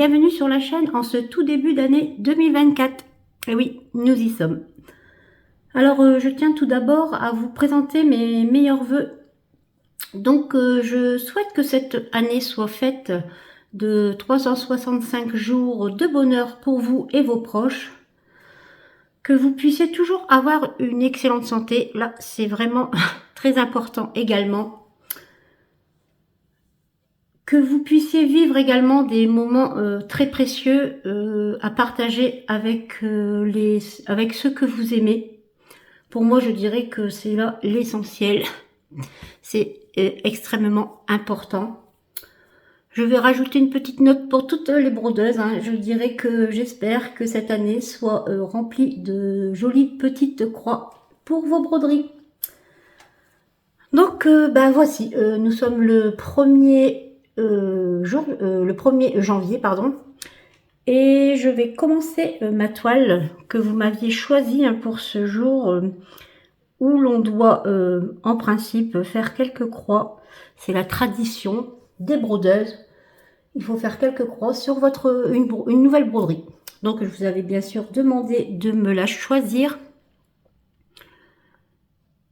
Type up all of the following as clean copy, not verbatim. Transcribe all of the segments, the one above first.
bienvenue sur la chaîne en ce tout début d'année 2024. Et oui, nous y sommes. Alors, je tiens tout d'abord à vous présenter mes meilleurs vœux. Donc, je souhaite que cette année soit faite de 365 jours de bonheur pour vous et vos proches. Que vous puissiez toujours avoir une excellente santé. Là, c'est vraiment très important également. Que vous puissiez vivre également des moments très précieux à partager avec, avec ceux que vous aimez. Pour moi, je dirais que c'est là l'essentiel. C'est extrêmement important. Je vais rajouter une petite note pour toutes les brodeuses. Je dirais que j'espère que cette année soit remplie de jolies petites croix pour vos broderies. Donc, voici, nous sommes le 1er le 1er janvier, pardon. Et je vais commencer ma toile que vous m'aviez choisie pour ce jour où l'on doit en principe faire quelques croix. C'est la tradition des brodeuses. Il faut faire quelques croix sur une nouvelle broderie. Donc je vous avais bien sûr demandé de me la choisir.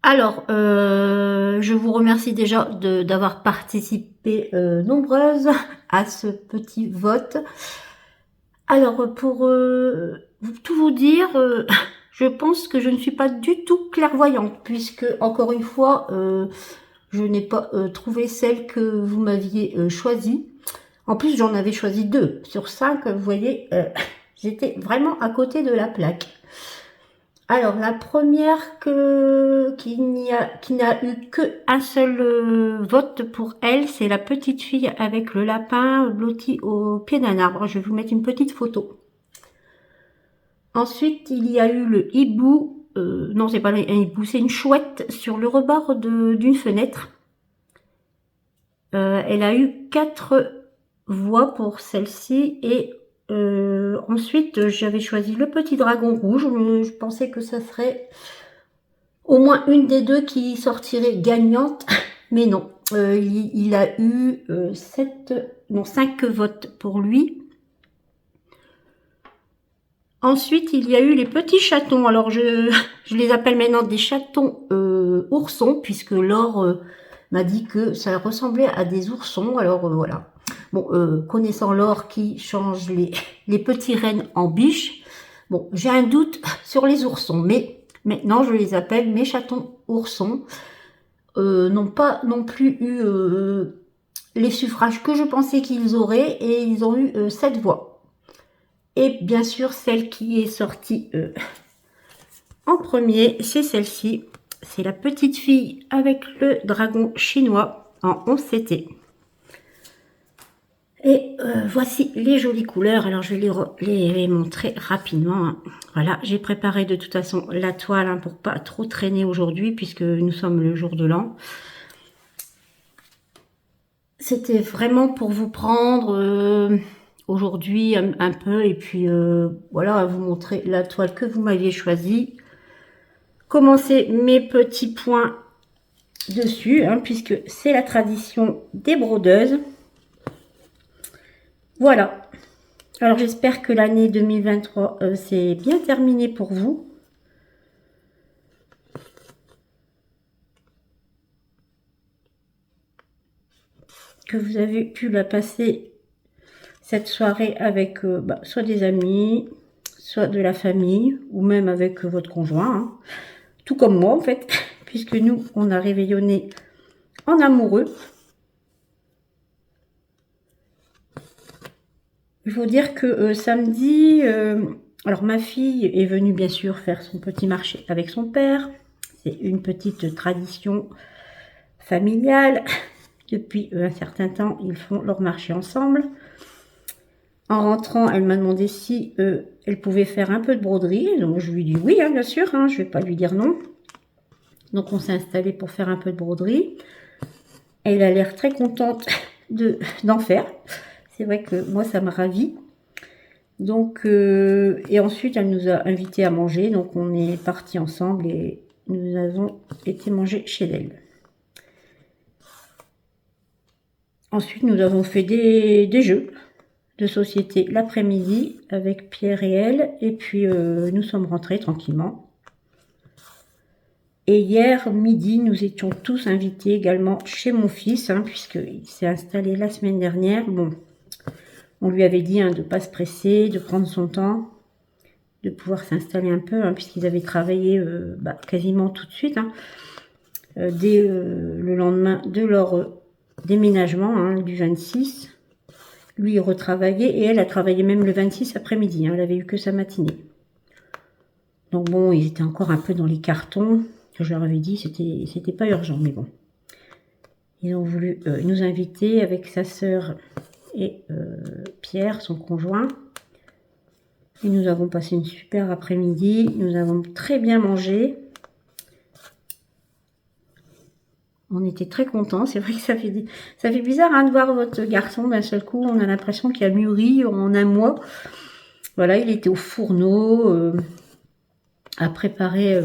Alors, je vous remercie déjà d'avoir participé nombreuses à ce petit vote. Alors, pour tout vous dire, je pense que je ne suis pas du tout clairvoyante, puisque, encore une fois, je n'ai pas trouvé celle que vous m'aviez choisie. En plus, j'en avais choisi 2 sur 5, vous voyez, j'étais vraiment à côté de la plaque. Alors, la première qui n'a eu qu'un seul vote pour elle, c'est la petite fille avec le lapin blotti au pied d'un arbre. Je vais vous mettre une petite photo. Ensuite, il y a eu le hibou. Non, c'est pas un hibou, c'est une chouette sur le rebord d'une fenêtre. Elle a eu 4 voix pour celle-ci et ensuite, j'avais choisi le petit dragon rouge. Je pensais que ça serait au moins une des 2 qui sortirait gagnante. Mais non, il a eu 5 votes pour lui. Ensuite, il y a eu les petits chatons. Alors, je les appelle maintenant des chatons oursons, puisque Laure m'a dit que ça ressemblait à des oursons. Alors, voilà. Bon, connaissant Laure qui change les petits rennes en biches, bon, j'ai un doute sur les oursons, mais maintenant je les appelle mes chatons oursons. N'ont pas non plus eu les suffrages que je pensais qu'ils auraient, et ils ont eu 7 voix. Et bien sûr, celle qui est sortie en premier, c'est celle-ci. C'est la petite fille avec le dragon chinois en 11 CT. Et voici les jolies couleurs. Alors, je vais les montrer rapidement. Voilà, j'ai préparé de toute façon la toile pour pas trop traîner aujourd'hui, puisque nous sommes le jour de l'an. C'était vraiment pour vous prendre aujourd'hui un peu, et puis voilà, vous montrer la toile que vous m'aviez choisie. Commencer mes petits points dessus, puisque c'est la tradition des brodeuses. Voilà. Alors, j'espère que l'année 2023 s'est bien terminée pour vous. Que vous avez pu la passer, cette soirée, avec soit des amis, soit de la famille, ou même avec votre conjoint. Tout comme moi, en fait, puisque nous, on a réveillonné en amoureux. Il faut dire que samedi, alors ma fille est venue bien sûr faire son petit marché avec son père. C'est une petite tradition familiale. Depuis un certain temps, ils font leur marché ensemble. En rentrant, elle m'a demandé si elle pouvait faire un peu de broderie. Donc je lui dis oui, bien sûr, je ne vais pas lui dire non. Donc on s'est installé pour faire un peu de broderie. Elle a l'air très contente d'en faire. C'est vrai que moi, ça me ravit. Donc, et ensuite, elle nous a invités à manger. Donc, on est partis ensemble et nous avons été manger chez elle. Ensuite, nous avons fait des jeux. de société l'après-midi avec Pierre et elle. Et puis, nous sommes rentrés tranquillement. Et hier midi, nous étions tous invités également chez mon fils, hein, puisqu'il s'est installé la semaine dernière. Bon, on lui avait dit de ne pas se presser, de prendre son temps, de pouvoir s'installer un peu, puisqu'ils avaient travaillé quasiment tout de suite, dès le lendemain de leur déménagement, du 26. Lui, il retravaillait et elle a travaillé même le 26 après-midi. Elle avait eu que sa matinée. Donc bon, ils étaient encore un peu dans les cartons. Je leur avais dit, c'était pas urgent, mais bon. Ils ont voulu nous inviter avec sa sœur et Pierre, son conjoint. Et nous avons passé une super après-midi. Nous avons très bien mangé. On était très contents. C'est vrai que ça fait bizarre de voir votre garçon d'un seul coup. On a l'impression qu'il a mûri en un mois. Voilà, il était au fourneau à préparer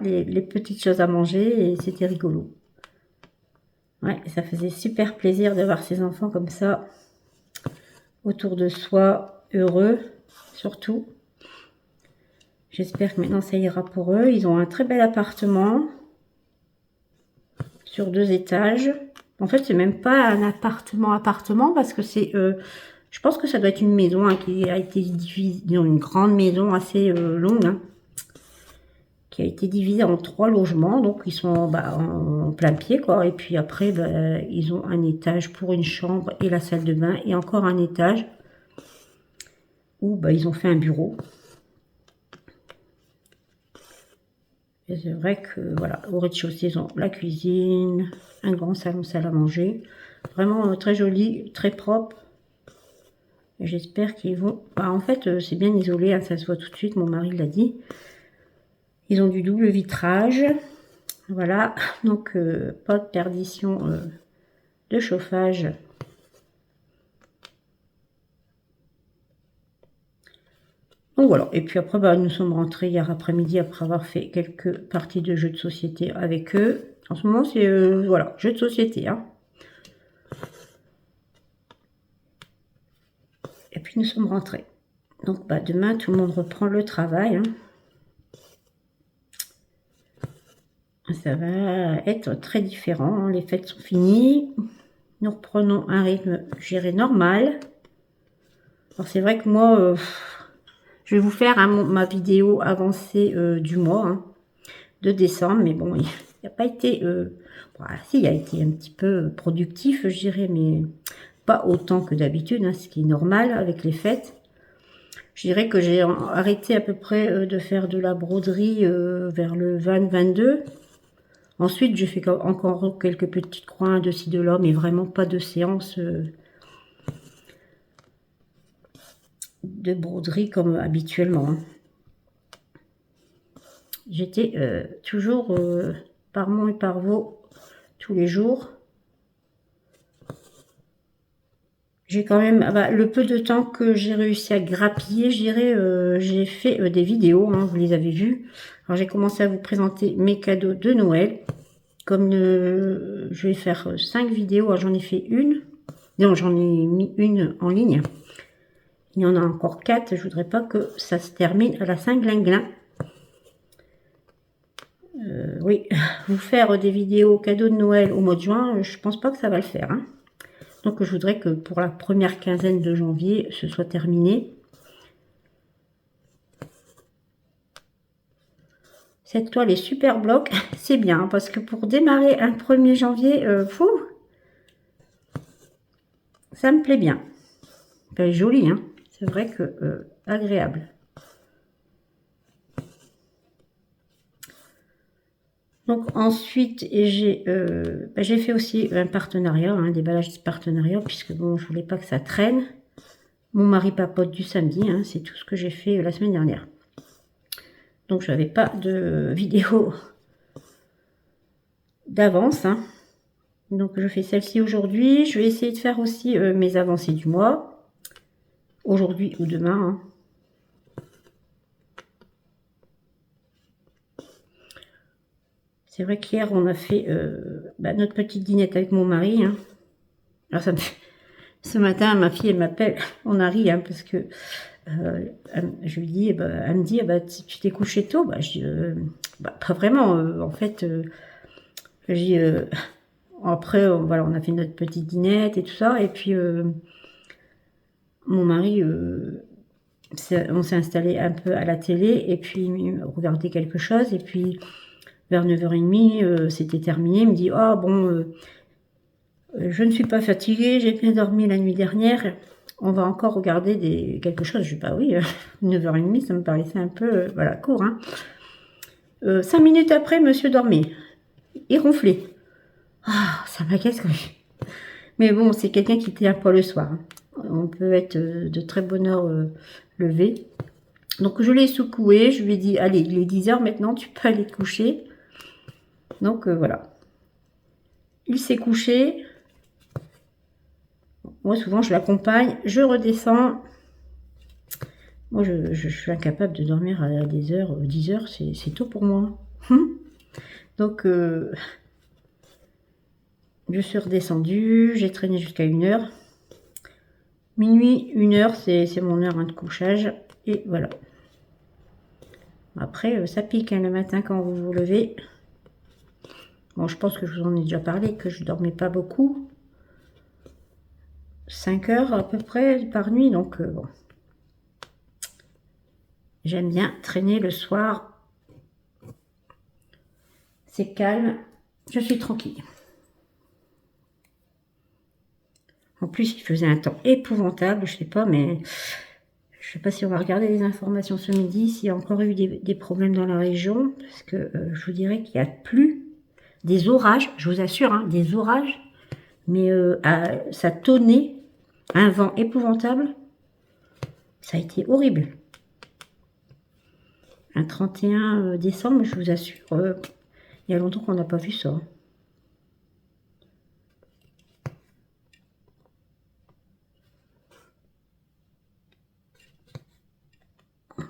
les petites choses à manger et c'était rigolo. Ouais, ça faisait super plaisir de voir ces enfants comme ça autour de soi, heureux surtout. J'espère que maintenant ça ira pour eux. Ils ont un très bel appartement sur 2 étages. En fait, c'est même pas un appartement parce que c'est, je pense que ça doit être une maison qui a été divisée, une grande maison assez longue, qui a été divisée en 3 logements. Donc ils sont en plein pied quoi. Et puis après, ils ont un étage pour une chambre et la salle de bain et encore un étage où ils ont fait un bureau. Et c'est vrai que voilà, au rez-de-chaussée, ils ont la cuisine, un grand salon, salle à manger. Vraiment très joli, très propre. J'espère qu'ils vont... en fait, c'est bien isolé, ça se voit tout de suite, mon mari l'a dit. Ils ont du double vitrage. Voilà, donc pas de perdition de chauffage. Donc voilà, et puis après, nous sommes rentrés hier après-midi après avoir fait quelques parties de jeux de société avec eux. En ce moment, c'est, voilà, jeux de société. Et puis nous sommes rentrés. Donc demain, tout le monde reprend le travail. Ça va être très différent. Les fêtes sont finies. Nous reprenons un rythme, je dirais, normal. Alors c'est vrai que moi, je vais vous faire ma vidéo avancée du mois de décembre. Mais bon, il n'a pas été... si, il a été un petit peu productif, je dirais, mais pas autant que d'habitude, ce qui est normal avec les fêtes. Je dirais que j'ai arrêté à peu près de faire de la broderie vers le 20-22. Ensuite, j'ai fait encore quelques petites croix de ci de là, mais vraiment pas de séance de broderie comme habituellement. J'étais toujours par Mont et par Vaux tous les jours. J'ai quand même, le peu de temps que j'ai réussi à grappiller, je dirais, j'ai fait des vidéos, vous les avez vues. Alors j'ai commencé à vous présenter mes cadeaux de Noël. Comme je vais faire 5 vidéos, j'en ai fait une. Non, j'en ai mis une en ligne. Il y en a encore 4. Je voudrais pas que ça se termine à la Saint-Glinglin. Oui, vous faire des vidéos cadeaux de Noël au mois de juin, je pense pas que ça va le faire. Donc je voudrais que pour la première quinzaine de janvier, ce soit terminé. Cette toile est super bloc, c'est bien, parce que pour démarrer un 1er janvier, ça me plaît bien. Elle est jolie, c'est vrai que agréable. Donc ensuite, j'ai fait aussi un partenariat, un déballage de partenariat, puisque bon, je voulais pas que ça traîne. Mon mari papote du samedi, c'est tout ce que j'ai fait la semaine dernière. Donc je n'avais pas de vidéo d'avance. Donc je fais celle-ci aujourd'hui. Je vais essayer de faire aussi mes avancées du mois. Aujourd'hui ou demain. C'est vrai qu'hier on a fait notre petite dînette avec mon mari. Alors Ce matin, ma fille, elle m'appelle, on a ri, hein, parce que je lui dis, elle me dit, tu t'es couché tôt? Je dis, pas vraiment, en fait, je dis, après, voilà, on a fait notre petite dînette et tout ça, et puis mon mari, on s'est installé un peu à la télé, et puis regardé quelque chose, et puis vers 9h30, c'était terminé, il me dit, oh bon, je ne suis pas fatiguée, j'ai bien dormi la nuit dernière, on va encore regarder quelque chose. Je dis, bah oui, 9h30, ça me paraissait un peu, voilà, court, hein. 5 minutes après, monsieur dormait, il ronflait. Ah, ça m'agace quand même. Mais bon, c'est quelqu'un qui était un peu le soir, hein. On peut être de très bonne heure levé. Donc je l'ai secoué, je lui ai dit, allez, il est 10h maintenant, tu peux aller te coucher. Donc voilà. Il s'est couché. Moi, souvent, je l'accompagne, je redescends. Moi, je suis incapable de dormir à des heures, 10h, c'est tôt pour moi. Donc, je suis redescendue, j'ai traîné jusqu'à 1h. Minuit, 1h, c'est mon heure, hein, de couchage. Et voilà. Après, ça pique, hein, le matin quand vous vous levez. Bon, je pense que je vous en ai déjà parlé, que je dormais pas beaucoup. 5 heures à peu près par nuit, donc bon. J'aime bien traîner le soir. C'est calme, je suis tranquille. En plus, il faisait un temps épouvantable, je sais pas, mais je sais pas si on va regarder les informations ce midi, s'il y a encore eu des problèmes dans la région, parce que je vous dirais qu'il y a plus des orages, je vous assure, hein, des orages, mais ça tonnait, un vent épouvantable, ça a été horrible. Un 31 décembre, je vous assure, il y a longtemps qu'on n'a pas vu ça.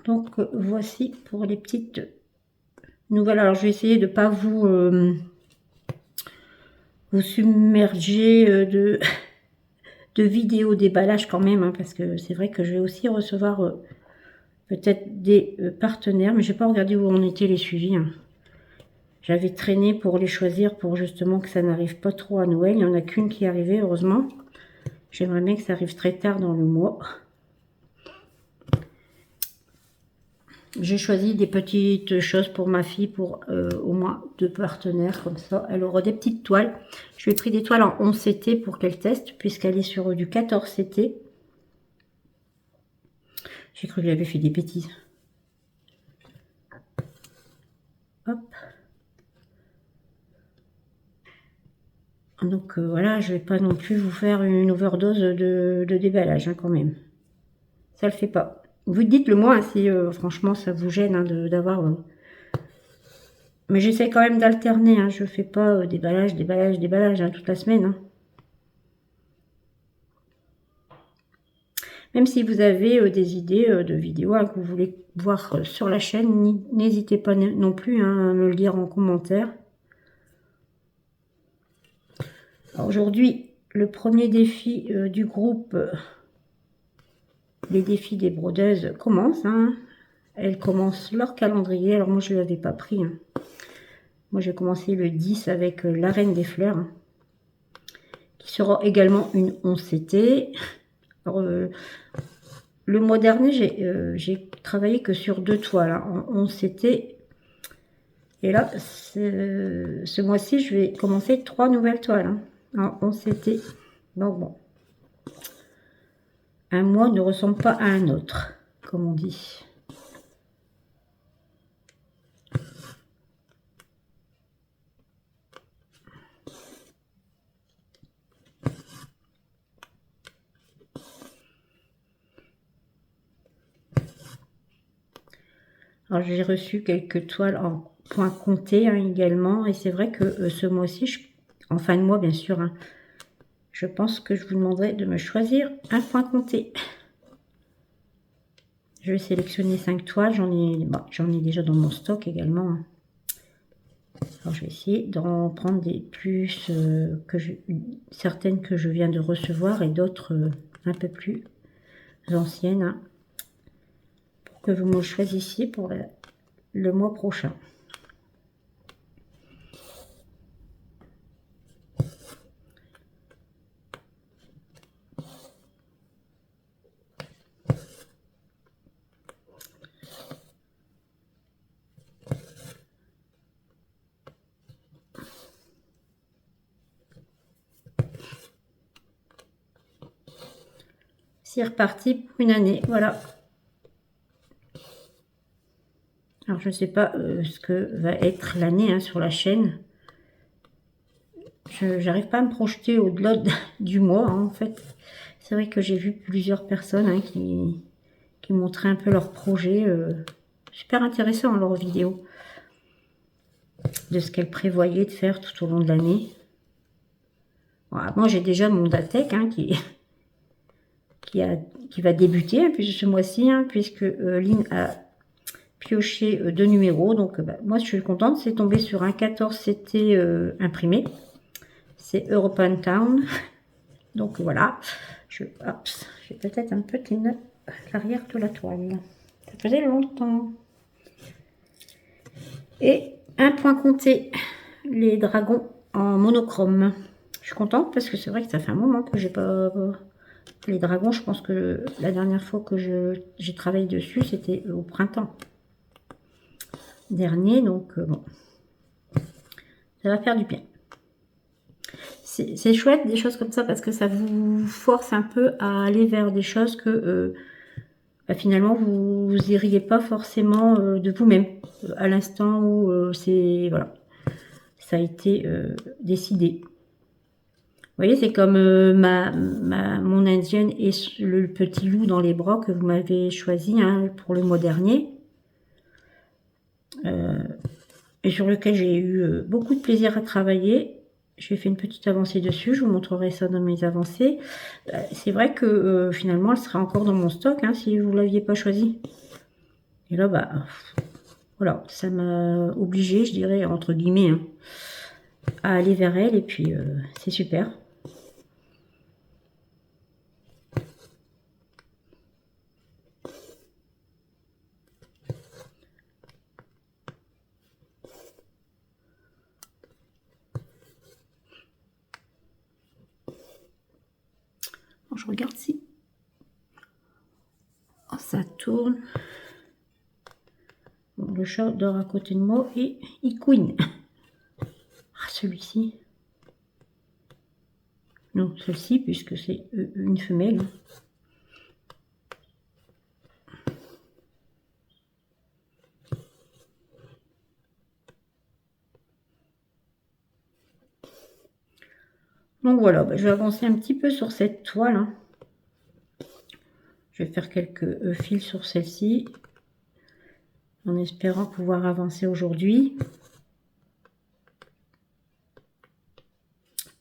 Donc voici pour les petites nouvelles. Alors je vais essayer de ne pas vous submerger de vidéos déballage quand même, hein, parce que c'est vrai que je vais aussi recevoir peut-être des partenaires, mais je n'ai pas regardé où on était les suivis, hein. J'avais traîné pour les choisir pour justement que ça n'arrive pas trop à Noël. Il n'y en a qu'une qui est arrivée, heureusement. J'aimerais bien que ça arrive très tard dans le mois. J'ai choisi des petites choses pour ma fille, pour au moins 2 partenaires, comme ça. Elle aura des petites toiles. Je lui ai pris des toiles en 11 CT pour qu'elle teste, puisqu'elle est sur du 14 CT. J'ai cru que j'avais fait des bêtises. Hop. Donc voilà, je vais pas non plus vous faire une overdose de déballage, hein, quand même. Ça le fait pas. Vous dites-le moi, hein, si franchement ça vous gêne, hein, d'avoir... Mais j'essaie quand même d'alterner, hein. Je fais pas déballage, déballage, déballage, hein, toute la semaine, hein. Même si vous avez des idées de vidéos, hein, que vous voulez voir sur la chaîne, n'hésitez pas non plus, hein, à me le dire en commentaire. Aujourd'hui, le premier défi du groupe, les défis des brodeuses, commence, hein. Elles commencent leur calendrier. Alors moi, je ne l'avais pas pris, hein. Moi, j'ai commencé le 10 avec la Reine des Fleurs, hein, qui sera également une 11 CT. Alors, le mois dernier, j'ai travaillé que sur 2 toiles, hein, en 11 CT. Et là, ce mois-ci, je vais commencer 3 nouvelles toiles, hein, en 11 CT. Donc bon, un mois ne ressemble pas à un autre, comme on dit. Alors j'ai reçu quelques toiles en point compté, hein, également, et c'est vrai que ce mois-ci, en fin de mois bien sûr, hein, je pense que je vous demanderai de me choisir un point compté. Je vais sélectionner 5 toiles, j'en ai déjà dans mon stock également, hein. Alors je vais essayer d'en prendre des plus certaines que je viens de recevoir et d'autres un peu plus anciennes, hein, pour que vous me choisissiez pour le mois prochain. C'est reparti pour une année, voilà. Alors je ne sais pas ce que va être l'année hein, sur la chaîne. Je n'arrive pas à me projeter au-delà du mois hein, en fait. C'est vrai que j'ai vu plusieurs personnes hein, qui montraient un peu leurs projets. Super intéressant leurs vidéos. De ce qu'elles prévoyaient de faire tout au long de l'année. Voilà, moi j'ai déjà mon Datec hein, qui va débuter hein, puis ce mois-ci, hein, puisque Lynn a pioché 2 numéros. Donc bah, moi je suis contente, c'est tombé sur un 14 CT imprimé. C'est European Town. Donc voilà, je vais peut-être un peu tenir l'arrière de la toile. Ça faisait longtemps. Et un point compté, les dragons en monochrome. Je suis contente parce que c'est vrai que ça fait un moment que j'ai pas... Les dragons, je pense que la dernière fois que j'ai travaillé dessus, c'était au printemps dernier. Donc bon, ça va faire du bien. C'est chouette des choses comme ça parce que ça vous force un peu à aller vers des choses que bah, finalement vous iriez pas forcément de vous-même à l'instant où c'est voilà, ça a été décidé. Vous voyez, c'est comme mon indienne et le petit loup dans les bras que vous m'avez choisi hein, pour le mois dernier. Et sur lequel j'ai eu beaucoup de plaisir à travailler. J'ai fait une petite avancée dessus, je vous montrerai ça dans mes avancées. C'est vrai que finalement, elle sera encore dans mon stock hein, si vous ne l'aviez pas choisi. Et là, bah, voilà, ça m'a obligée, je dirais, entre guillemets, hein, à aller vers elle. Et puis, c'est super. Je regarde si ça tourne. Bon, le chat dort à côté de moi et il couine. Ah, celui-ci. Non, celle-ci, puisque c'est une femelle. Donc voilà, bah, je vais avancer un petit peu sur cette toile. Hein. Je vais faire quelques fils sur celle-ci, en espérant pouvoir avancer aujourd'hui.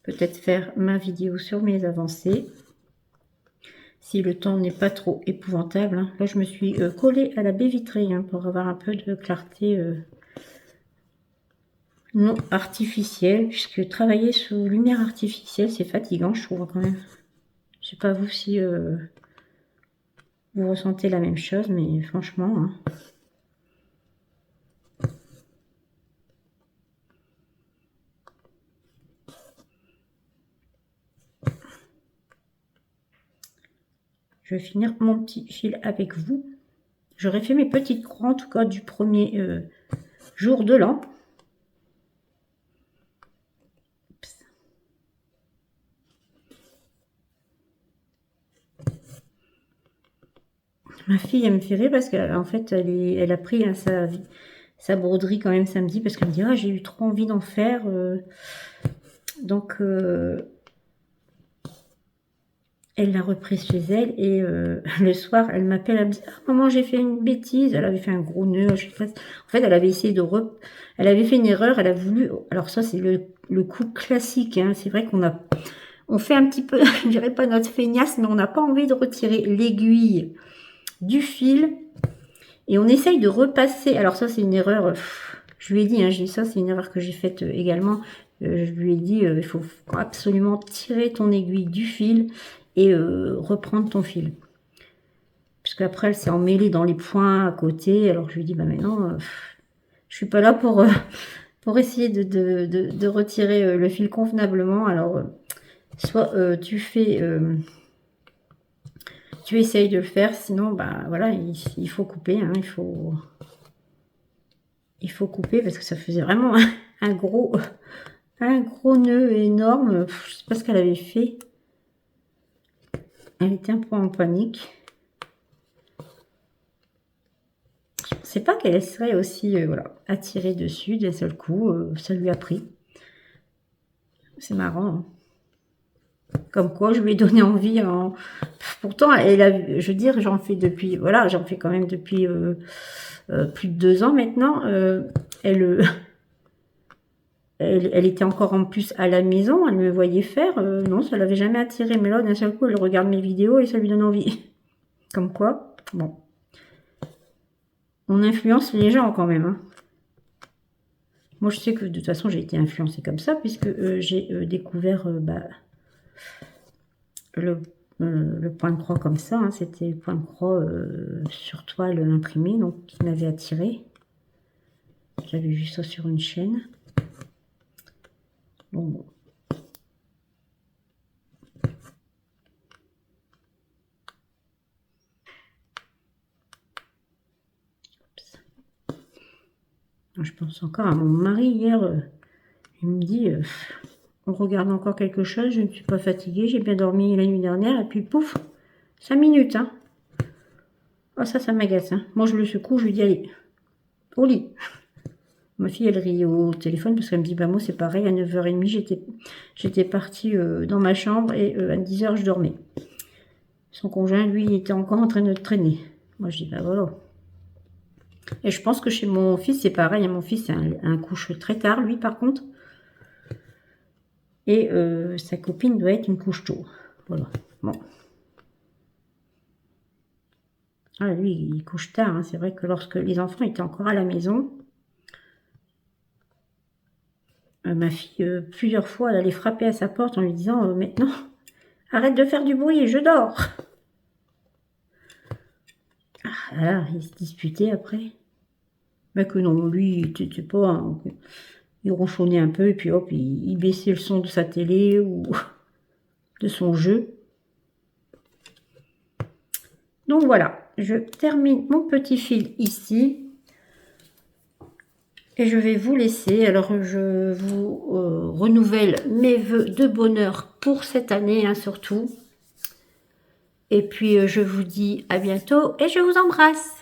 Peut-être faire ma vidéo sur mes avancées, si le temps n'est pas trop épouvantable. Hein. Là, je me suis collée à la baie vitrée hein, pour avoir un peu de clarté non artificielle, puisque travailler sous lumière artificielle, c'est fatigant, je trouve quand même. Je sais pas vous si vous ressentez la même chose, mais franchement... Hein. Je vais finir mon petit fil avec vous. J'aurais fait mes petites croix, en tout cas du premier jour de l'an. Ma fille, elle me fait rire parce qu'en fait, elle a pris hein, sa broderie quand même samedi parce qu'elle me dit « Ah, j'ai eu trop envie d'en faire. » Donc, elle l'a reprise chez elle et le soir, elle m'appelle, elle me dit « Ah, maman, j'ai fait une bêtise. » Elle avait fait un gros nœud. Je sais pas. En fait, elle avait essayé elle avait fait une erreur. Elle a voulu... Alors ça, c'est le coup classique. Hein. C'est vrai on fait un petit peu, je dirais pas notre feignasse, mais on n'a pas envie de retirer l'aiguille du fil et on essaye de repasser. Alors ça, c'est une erreur Je lui ai dit, hein, j'ai dit ça, c'est une erreur que j'ai faite également. Je lui ai dit, il faut absolument tirer ton aiguille du fil et reprendre ton fil. Puisque après elle s'est emmêlée dans les points à côté. Alors je lui ai dit, bah maintenant, je suis pas là pour essayer de retirer le fil convenablement. Alors, soit tu fais... tu essayes de le faire, sinon, bah voilà, il faut couper, hein, il faut couper parce que ça faisait vraiment un gros nœud énorme. Je sais pas ce qu'elle avait fait. Elle était un peu en panique. Je pensais pas qu'elle serait aussi voilà, attirée dessus d'un seul coup. Ça lui a pris. C'est marrant. Hein. Comme quoi, je lui ai donné envie. Pourtant, elle a, je veux dire, j'en fais depuis, voilà, j'en fais quand même depuis plus de 2 ans maintenant. Elle était encore en plus à la maison, elle me voyait faire. Non, ça l'avait jamais attiré. Mais là, d'un seul coup, elle regarde mes vidéos et ça lui donne envie. Comme quoi, bon. On influence les gens quand même. Hein. Moi, je sais que de toute façon, j'ai été influencée comme ça, puisque j'ai découvert le point de croix comme ça. Hein. C'était le point de croix sur toile imprimée, donc qui m'avait attiré. J'avais vu ça sur une chaîne. Bon. Je pense encore à mon mari hier. Il me dit, on regarde encore quelque chose, je ne suis pas fatiguée, j'ai bien dormi la nuit dernière, et puis pouf, 5 minutes. Hein. Oh, ça m'agace. Hein. Moi, je le secoue, je lui dis, allez, au lit. Ma fille, elle rit au téléphone parce qu'elle me dit, bah moi, c'est pareil, à 9h30, j'étais partie dans ma chambre et à 10h, je dormais. Son conjoint, lui, il était encore en train de traîner. Moi, je dis, bah voilà. Et je pense que chez mon fils, c'est pareil. Mon fils, un couche très tard, lui, par contre. Et sa copine doit être une couche tôt. Voilà. Bon. Ah, lui, il couche tard. Hein. C'est vrai que lorsque les enfants étaient encore à la maison, ma fille, plusieurs fois, elle allait frapper à sa porte en lui disant maintenant, arrête de faire du bruit, je dors. Ah là, ils se disputaient après. Mais que non, lui, il était pas... Hein, il ronchonnait un peu et puis hop, il baissait le son de sa télé ou de son jeu. Donc voilà, je termine mon petit fil ici. Et je vais vous laisser. Alors, je vous renouvelle mes vœux de bonheur pour cette année, hein, surtout. Et puis, je vous dis à bientôt et je vous embrasse.